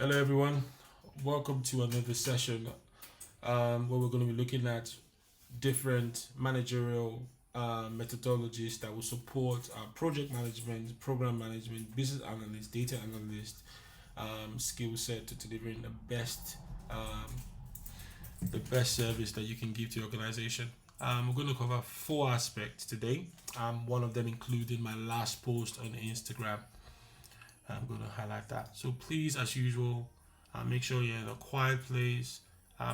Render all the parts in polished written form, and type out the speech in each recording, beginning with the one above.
Hello, everyone. Welcome to another session where we're going to be looking at different managerial methodologies that will support our project management, program management, business analyst, data analyst skill set to delivering the best service that you can give to your organization. We're going to cover four aspects today. One of them including my last post on Instagram. I'm going to highlight that. So please, as usual, make sure you're in a quiet place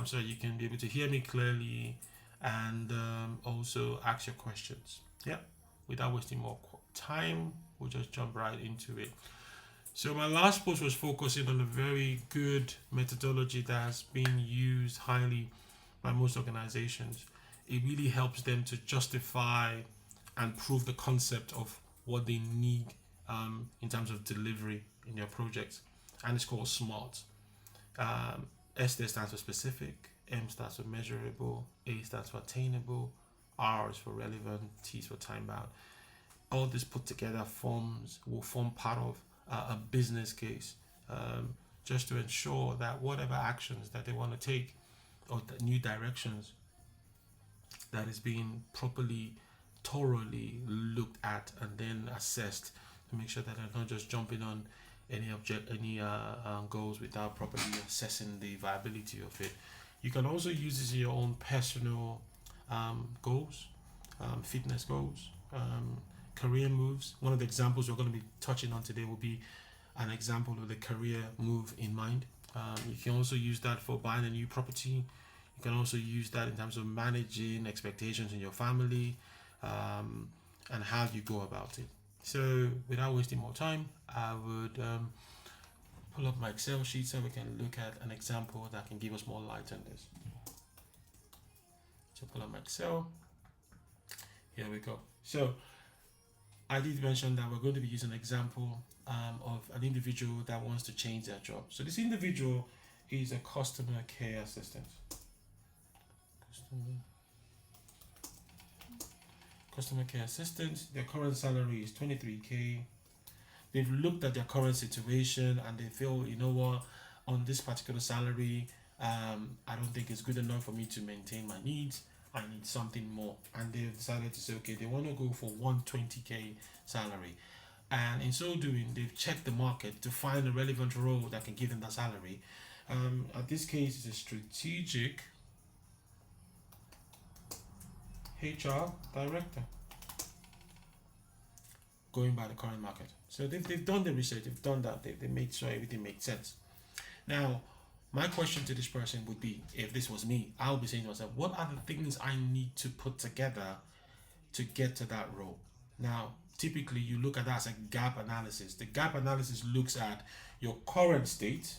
so that you can be able to hear me clearly and also ask your questions. Yeah, without wasting more time, we'll just jump right into it. So my last post was focusing on a very good methodology that has been used highly by most organizations. It really helps them to justify and prove the concept of what they need in terms of delivery in your projects, and it's called SMART. S there stands for specific, M stands for measurable, A stands for attainable, R is for relevant, T is for time bound. All this put together will form part of a business case, just to ensure that whatever actions that they want to take or the new directions that is being properly, thoroughly looked at and then assessed to make sure that they're not just jumping on any goals without properly assessing the viability of it. You can also use this in your own personal goals, fitness goals, career moves. One of the examples we're going to be touching on today will be an example of the career move in mind. You can also use that for buying a new property. You can also use that in terms of managing expectations in your family and how you go about it. So without wasting more time, I would pull up my Excel sheet so we can look at an example that can give us more light on this. So pull up my Excel. Here we go. So I did mention that we're going to be using an example of an individual that wants to change their job. So this individual is a customer care assistant. Customer care assistant. Their current salary is 23k. They've looked at their current situation and they feel, you know what, on this particular salary, I don't think it's good enough for me to maintain my needs. I need something more. And they've decided to say, okay, they want to go for 120k salary. And in so doing, they've checked the market to find a relevant role that can give them that salary. At this case, it's a strategic HR director, going by the current market. So they've done the research, they've done that, they made sure everything makes sense. Now, my question to this person would be, if this was me, I'll be saying to myself, what are the things I need to put together to get to that role? Now, typically you look at that as a gap analysis. The gap analysis looks at your current state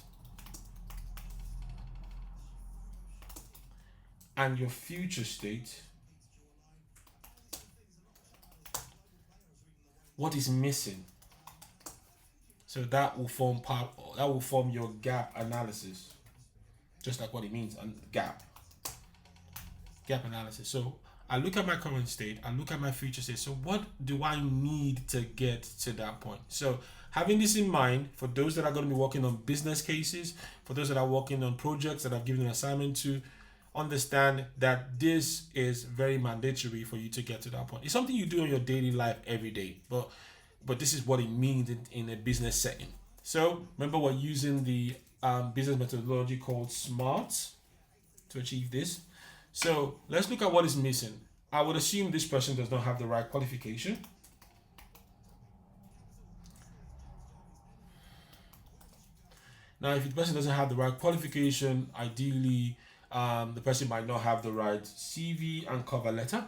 and your future state. What is missing? So that will form your gap analysis, just like what it means, and gap analysis. So I look at my current state, I look at my future state. So what do I need to get to that point? So having this in mind, for those that are going to be working on business cases, for those that are working on projects that I've given an assignment to, understand that this is very mandatory for you to get to that point. It's something you do in your daily life every day, but this is what it means in a business setting. So remember, we're using the business methodology called SMART to achieve this. So let's look at what is missing. I would assume this person does not have the right qualification. Now, if the person doesn't have the right qualification, ideally, the person might not have the right CV and cover letter.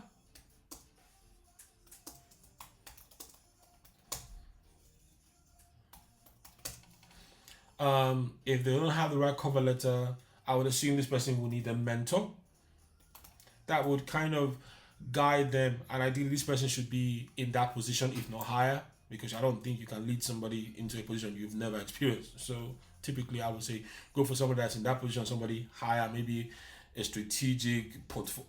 If they don't have the right cover letter, I would assume this person will need a mentor that would kind of guide them, and ideally this person should be in that position, if not higher, because I don't think you can lead somebody into a position you've never experienced. So typically I would say go for somebody that's in that position, somebody higher, maybe a strategic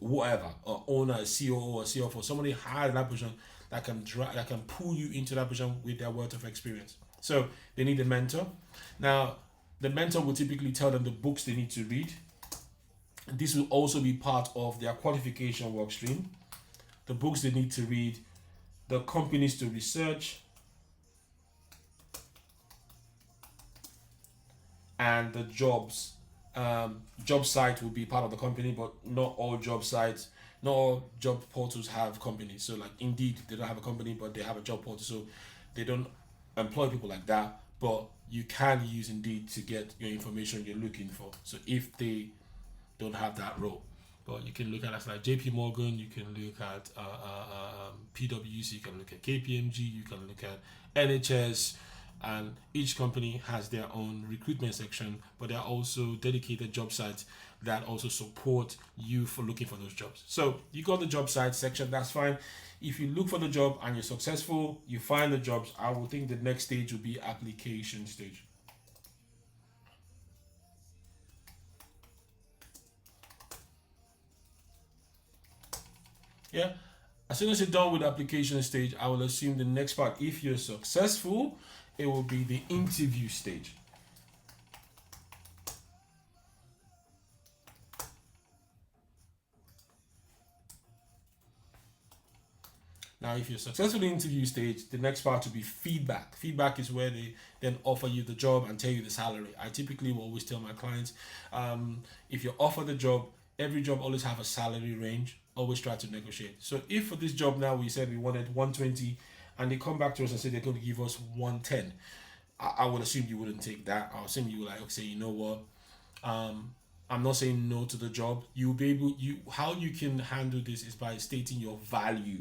whatever, or owner, a COO or CFO, somebody higher in that position that can pull you into that position with their wealth of experience. So they need a mentor. Now, the mentor will typically tell them the books they need to read. This will also be part of their qualification work stream. The books they need to read, the companies to research, and the jobs. Job site will be part of the company, but not all job sites, not all job portals have companies. So like Indeed, they don't have a company, but they have a job portal. So they don't employ people like that, but you can use Indeed to get your information you're looking for. So if they don't have that role, but you can look at like JP Morgan, you can look at PwC, you can look at KPMG, you can look at NHS, and each company has their own recruitment section, but there are also dedicated job sites that also support you for looking for those jobs. So you got the job site section, that's fine. If you look for the job and you're successful, you find the jobs, I will think the next stage will be application stage. Yeah, as soon as you're done with the application stage, I will assume the next part, if you're successful, it will be the interview stage. Now, if you're successful in the interview stage, the next part will be feedback. Feedback is where they then offer you the job and tell you the salary. I typically will always tell my clients, if you're offered the job, every job always have a salary range. Always try to negotiate. So if for this job now we said we wanted 120 and they come back to us and say they're going to give us 110, I would assume you wouldn't take that. I would assume you would like, okay, you know what? I'm not saying no to the job. You'll be able, how you can handle this is by stating your value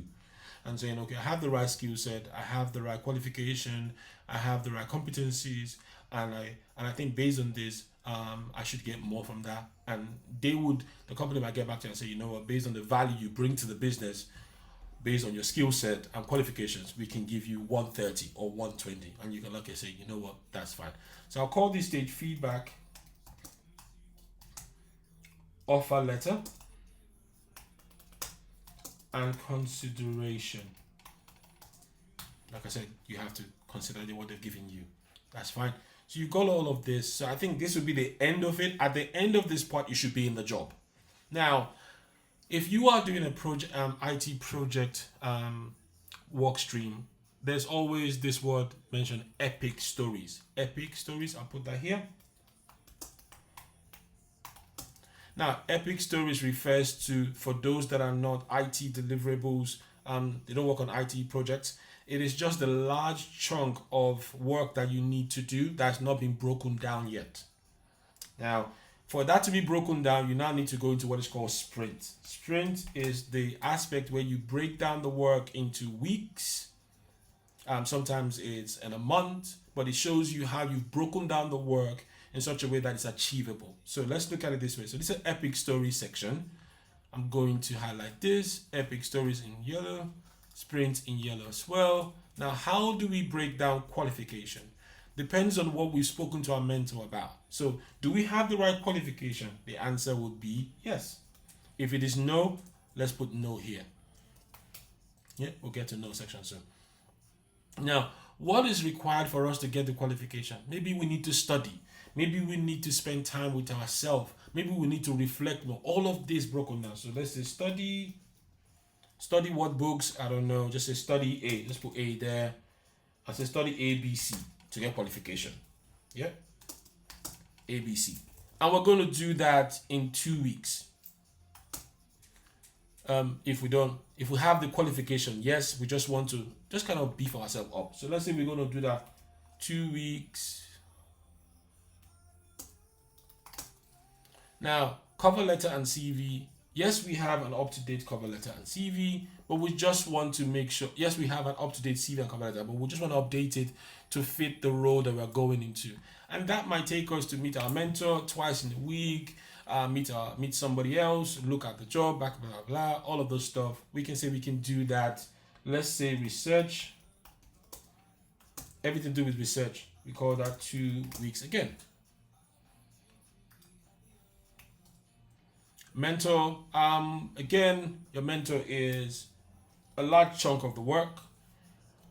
and saying, okay, I have the right skill set, I have the right qualification, I have the right competencies, and I think based on this, I should get more from that. And the company might get back to you and say, you know what, based on the value you bring to the business, based on your skill set and qualifications, we can give you 130 or 120. And you can look and say, you know what, that's fine. So I'll call this stage feedback, offer letter, and consideration. Like I said, you have to consider what they've given you. That's fine. So you got all of this. So I think this will be the end of it. At the end of this part, you should be in the job. Now, if you are doing a project, IT project work stream, there's always this word mentioned, epic stories. Epic stories, I'll put that here. Now, epic stories refers to, for those that are not IT deliverables, they don't work on IT projects. It is just a large chunk of work that you need to do that's not been broken down yet. Now, for that to be broken down, you now need to go into what is called sprint. Sprint is the aspect where you break down the work into weeks. Sometimes it's in a month, but it shows you how you've broken down the work in such a way that it's achievable. So let's look at it this way. So this is an epic story section. I'm going to highlight this, epic stories in yellow, sprint in yellow as well. Now, how do we break down qualification? Depends on what we've spoken to our mentor about. So do we have the right qualification? The answer would be yes. If it is no, let's put no here. Yeah, we'll get to no section soon. Now, what is required for us to get the qualification? Maybe we need to study. Maybe we need to spend time with ourselves. Maybe we need to reflect more. All of this broken down. So let's say study what books? I don't know. Just say study A. Let's put A there. I say study ABC to get qualification. Yeah. ABC. And we're going to do that in 2 weeks. If we have the qualification, yes, we just want to just kind of beef ourselves up. So let's say we're going to do that 2 weeks. Now, cover letter and CV. Yes, we have an up-to-date cover letter and CV, but we just want to make sure, yes, we have an up-to-date CV and cover letter, but we just want to update it to fit the role that we're going into. And that might take us to meet our mentor twice in a week, meet somebody else, look at the job, blah, blah, blah, all of those stuff. We can say we can do that. Let's say research, everything to do with research. We call that 2 weeks again. Mentor, again, your mentor is a large chunk of the work.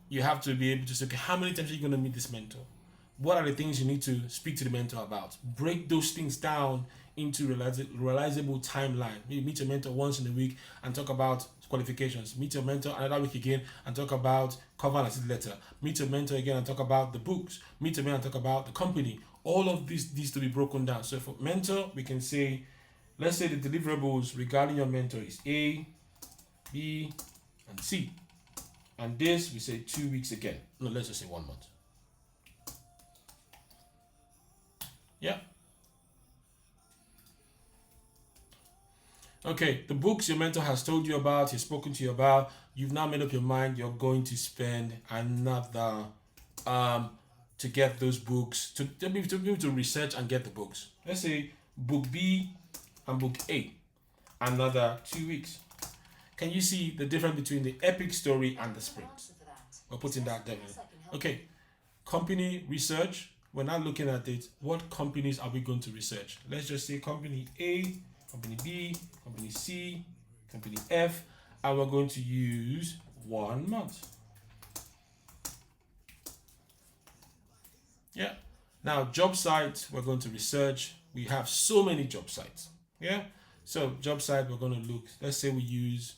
You have to be able to say, okay, how many times are you going to meet this mentor? what are the things you need to speak to the mentor about? Break those things down into realizable timeline. Maybe meet your mentor once in a week and talk about qualifications. Meet your mentor another week again and talk about cover and letter. Meet your mentor again and talk about the books. Meet your mentor and talk about the company. All of this needs to be broken down. So for mentor, we can say, let's say the deliverables regarding your mentor is A, B, and C. And this we say 2 weeks again. No, let's just say 1 month. Yeah. Okay, the books your mentor has told you about, he's spoken to you about, you've now made up your mind you're going to spend another to get those books, to be able to research and get the books. Let's say book B and book A, another 2 weeks. Can you see the difference between the epic story and the sprint? We're putting that down. Okay, company research, we're not looking at it. What companies are we going to research? Let's just say company A, company B, company C, company F, and we're going to use 1 month. Yeah. Now, job sites, we're going to research. We have so many job sites. Yeah. So, job site, we're going to look. Let's say we use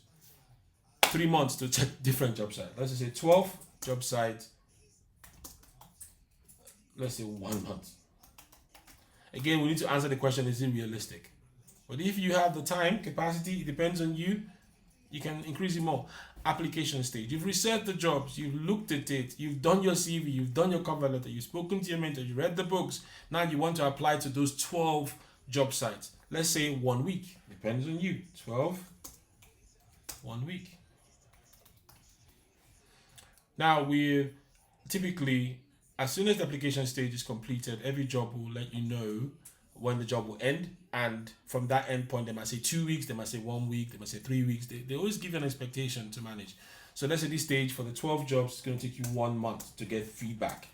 3 months to check different job sites. Let's just say 12 job sites. Let's say 1 month. Again, we need to answer the question, is it realistic? But if you have the time, capacity, it depends on you, you can increase it more. Application stage. You've researched the jobs, you've looked at it, you've done your CV, you've done your cover letter, you've spoken to your mentor, you read the books. Now you want to apply to those 12 job sites. Let's say 1 week. Depends on you. 12, 1 week. Now we typically, as soon as the application stage is completed, every job will let you know when the job will end, and from that end point they might say 2 weeks, they might say 1 week, they might say 3 weeks. They always give you an expectation to manage. So let's say this stage for the 12 jobs, it's going to take you 1 month to get feedback.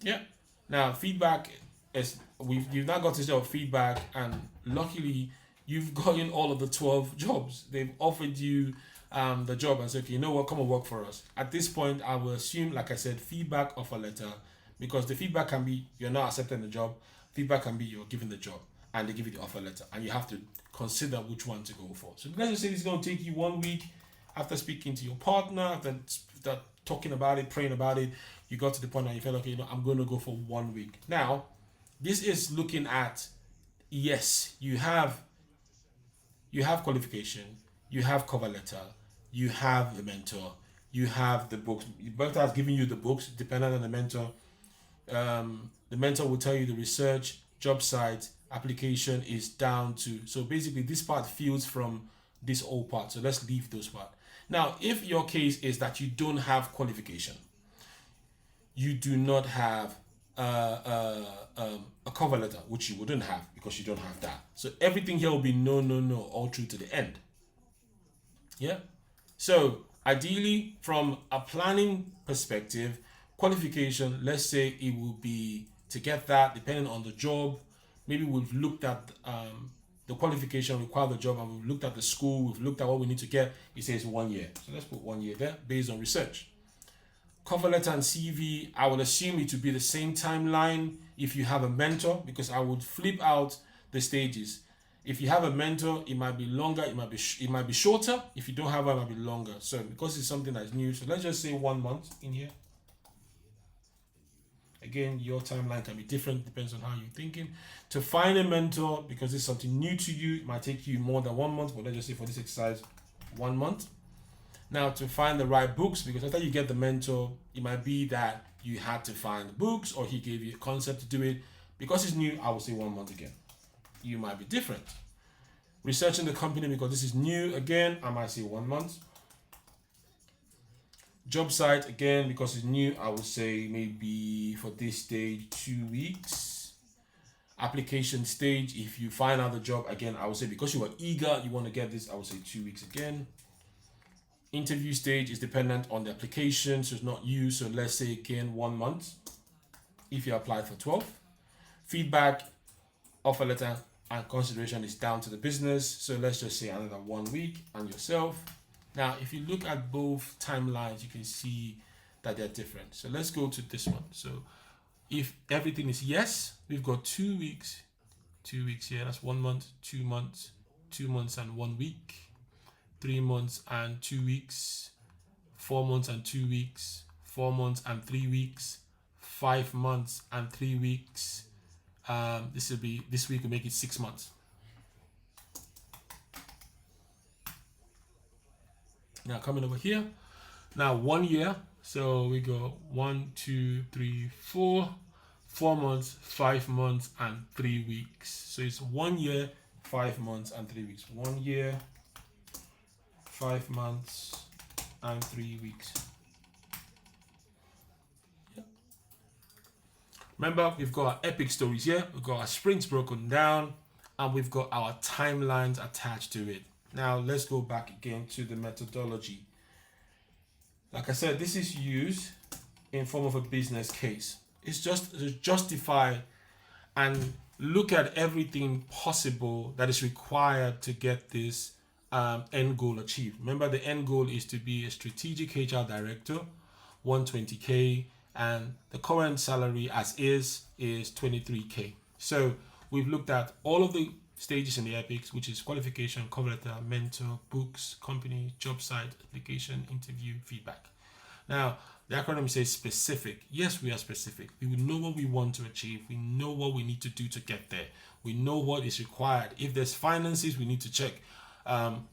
Yeah. Now feedback is, you've now got this job feedback, and luckily you've gotten all of the 12 jobs. They've offered you the job and said, okay, you know what, come and work for us. At this point, I will assume, like I said, feedback, offer letter, because the feedback can be you're not accepting the job. Feedback can be you're given the job and they give you the offer letter, and you have to consider which one to go for. So let's just say it's going to take you 1 week. After speaking to your partner, after talking about it, praying about it, you got to the point that you felt, okay, you know, I'm going to go for 1 week. Now, this is looking at, yes, you have qualification, you have cover letter, you have the mentor, you have the books. The mentor has given you the books, dependent on the mentor. The mentor will tell you the research, job site, application is down to. So basically, this part feels from this old part. So let's leave those part. Now, if your case is that you don't have qualification, you do not have a cover letter, which you wouldn't have because you don't have that. So everything here will be no, all through to the end. Yeah. So ideally, from a planning perspective, qualification, let's say it will be to get that, depending on the job. Maybe we've looked at the qualification required the job, and we've looked at the school, we've looked at what we need to get. It says 1 year. So let's put 1 year there based on research. Cover letter and CV, I would assume it would be the same timeline if you have a mentor, because I would flip out the stages. If you have a mentor, it might be longer, it might be shorter. If you don't have one, it might be longer. So because it's something that's new, so let's just say 1 month in here. Again, your timeline can be different, depends on how you're thinking. To find a mentor, because it's something new to you, it might take you more than 1 month, but let's just say for this exercise, 1 month. Now, to find the right books, because after you get the mentor, it might be that you had to find the books, or he gave you a concept to do it. Because it's new, I will say 1 month again. You might be different. Researching the company, because this is new, again, I might say 1 month. Job site, again, because it's new, I would say maybe for this stage 2 weeks. Application stage, if you find out the job, again, I would say because you are eager, you want to get this, I would say 2 weeks again. Interview stage is dependent on the application, so it's not you, so let's say again 1 month if you apply for 12. Feedback, offer letter, and consideration is down to the business, so let's just say another 1 week and yourself. Now, if you look at both timelines, you can see that they're different. So let's go to this one. So if everything is yes, we've got 2 weeks, 2 weeks here. That's 1 month, 2 months, 2 months and 1 week, 3 months and 2 weeks, 4 months and 2 weeks, 4 months and 3 weeks, 5 months and 3 weeks. This week will make it 6 months. Now coming over here, now 1 year. So we go 1, 2, 3, 4, 4 months, 5 months and 3 weeks. So it's 1 year, 5 months and 3 weeks. 1 year, 5 months and 3 weeks. Remember, we've got our epic stories here, we've got our sprints broken down, and we've got our timelines attached to it. Now, let's go back again to the methodology. Like I said, this is used in form of a business case. It's just to justify and look at everything possible that is required to get this end goal achieved. Remember, the end goal is to be a strategic HR director, 120K, and the current salary as is 23K. So we've looked at all of the stages in the epics, which is qualification, cover letter, mentor, books, company, job site, application, interview, feedback. Now, the acronym says specific. Yes, we are specific. We will know what we want to achieve. We know what we need to do to get there. We know what is required. If there's finances, we need to check.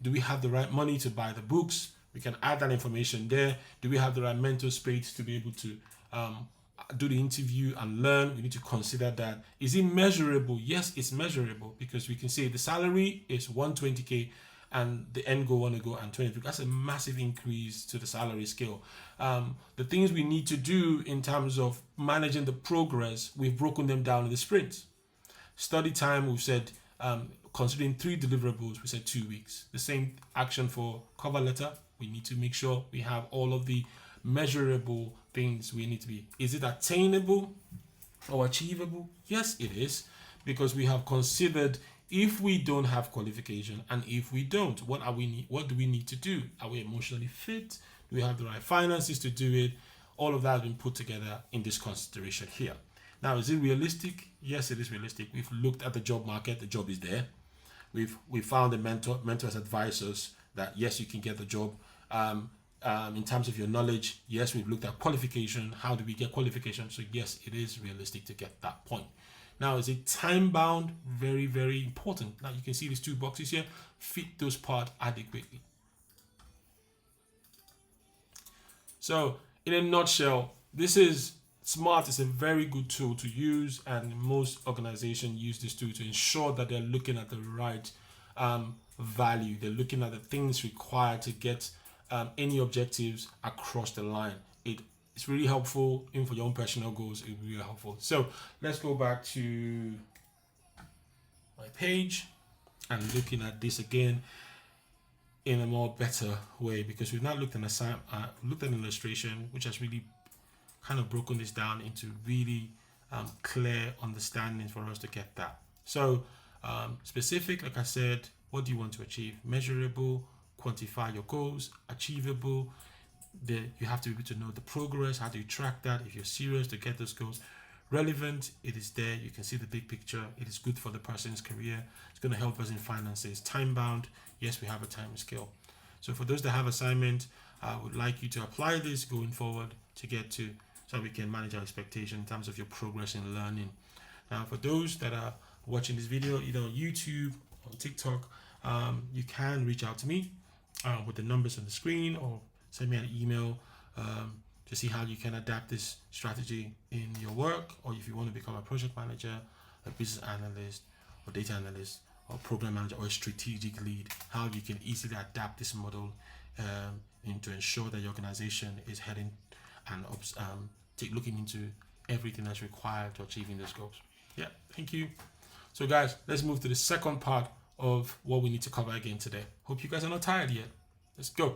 Do we have the right money to buy the books? We can add that information there. Do we have the right mental space to be able to do the interview and learn? We need to consider that. Is it measurable? Yes, it's measurable, because we can say the salary is 120K and the end goal want to go and 23. That's a massive increase to the salary scale. The things we need to do in terms of managing the progress, we've broken them down in the sprints. Study time, we've said, considering 3 deliverables, we said 2 weeks. The same action for cover letter. We need to make sure we have all of the measurable things we need to be. Is it attainable or achievable? Yes, it is, because we have considered if we don't have qualification, and if we don't, what do we need to do? Are we emotionally fit? Do we have the right finances to do it? All of that has been put together in this consideration here. Now, is it realistic? Yes, it is realistic. We've looked at the job market. The job is there. We've found the mentors advise us that yes, you can get the job. In terms of your knowledge, yes, we've looked at qualification. How do we get qualification? So yes, it is realistic to get that point. Now, is it time bound? Very, very important. Now you can see these 2 boxes here, fit those parts adequately. So in a nutshell, this is SMART is a very good tool to use, and most organizations use this tool to ensure that they're looking at the right value. They're looking at the things required to get any objectives across the line. It's really helpful, even for your own personal goals. It's really helpful. So let's go back to my page and looking at this again in a more better way, because we've now looked at an illustration which has really kind of broken this down into really clear understanding for us to get that. So specific, like I said, what do you want to achieve? Measurable, quantify your goals. Achievable, you have to be able to know the progress. How do you track that if you're serious to get those goals? Relevant, it is there. You can see the big picture. It is good for the person's career. It's going to help us in finances. Time bound, yes, we have a time scale. So for those that have assignment, I would like you to apply this going forward to get to, so we can manage our expectation in terms of your progress in learning. Now, for those that are watching this video either on YouTube, on TikTok, you can reach out to me with the numbers on the screen, or send me an email to see how you can adapt this strategy in your work, or if you want to become a project manager, a business analyst, or data analyst, or program manager, or a strategic lead, how you can easily adapt this model to ensure that your organization is heading and looking into everything that's required to achieving those goals. Yeah, thank you. So guys, let's move to the second part of what we need to cover again today. Hope you guys are not tired yet. Let's go.